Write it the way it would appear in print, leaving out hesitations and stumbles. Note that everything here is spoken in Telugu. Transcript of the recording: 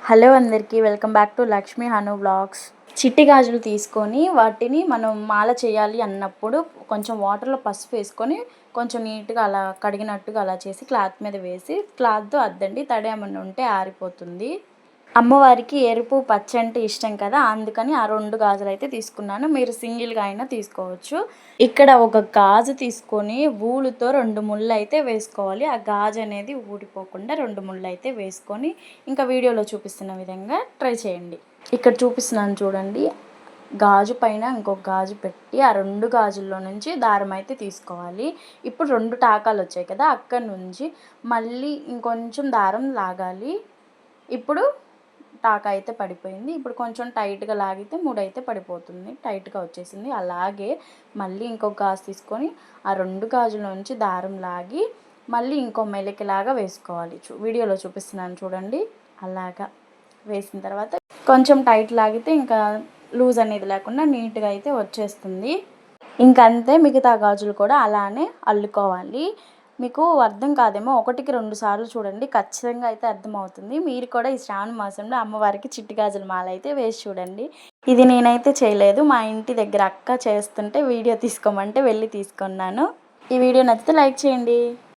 హలో అందరికీ welcome back to Lakshmi Hanu vlogs. చిట్టి గాజులు తీసుకొని వాటిని మనం మాల చేయాలి అన్నప్పుడు కొంచెం వాటర్లో పసుపు వేసుకొని కొంచెం నీట్గా అలా కడిగినట్టుగా అలా చేసి క్లాత్ మీద వేసి క్లాత్తో అద్దండి. తడి ఏమన్నా ఉంటే ఆరిపోతుంది. అమ్మవారికి ఎరుపు పచ్చ అంటే ఇష్టం కదా, అందుకని ఆ 2 గాజులు అయితే తీసుకున్నాను. మీరు సింగిల్గా అయినా తీసుకోవచ్చు. ఇక్కడ ఒక గాజు తీసుకొని వూలుతో 2 ముళ్ళు అయితే వేసుకోవాలి. ఆ గాజు అనేది ఊడిపోకుండా 2 ముళ్ళు అయితే వేసుకొని ఇంకా వీడియోలో చూపిస్తున్న విధంగా ట్రై చేయండి. ఇక్కడ చూపిస్తున్నాను చూడండి. గాజు పైన ఇంకొక గాజు పెట్టి ఆ 2 గాజుల్లో నుంచి దారం అయితే తీసుకోవాలి. ఇప్పుడు 2 టాకాలు వచ్చాయి కదా, అక్కడి నుంచి మళ్ళీ ఇంకొంచెం దారం లాగాలి. ఇప్పుడు టాకా అయితే పడిపోయింది. ఇప్పుడు కొంచెం టైట్గా లాగితే ముడైతే పడిపోతుంది. టైట్గా వచ్చేసింది. అలాగే మళ్ళీ ఇంకొక గాజు తీసుకొని ఆ 2 గాజుల నుంచి దారం లాగి మళ్ళీ ఇంకో మెలికలాగా వేసుకోవాలి. వీడియోలో చూపిస్తున్నాను చూడండి. అలాగా వేసిన తర్వాత కొంచెం టైట్ లాగితే ఇంకా లూజ్ అనేది లేకుండా నీట్గా అయితే వచ్చేస్తుంది. ఇంకంతే, మిగతా గాజులు కూడా అలానే అల్లుకోవాలి. మీకు అర్థం కాదేమో, 1కి 2 సార్లు చూడండి, ఖచ్చితంగా అయితే అర్థమవుతుంది. మీరు కూడా ఈ శ్రావణ మాసంలో అమ్మవారికి చిట్టి గాజుల మాల అయితే వేసి చూడండి. ఇది నేనైతే చేయలేదు, మా ఇంటి దగ్గర అక్క చేస్తుంటే వీడియో తీసుకోమంటే వెళ్ళి తీసుకున్నాను. ఈ వీడియో నచ్చితే లైక్ చేయండి.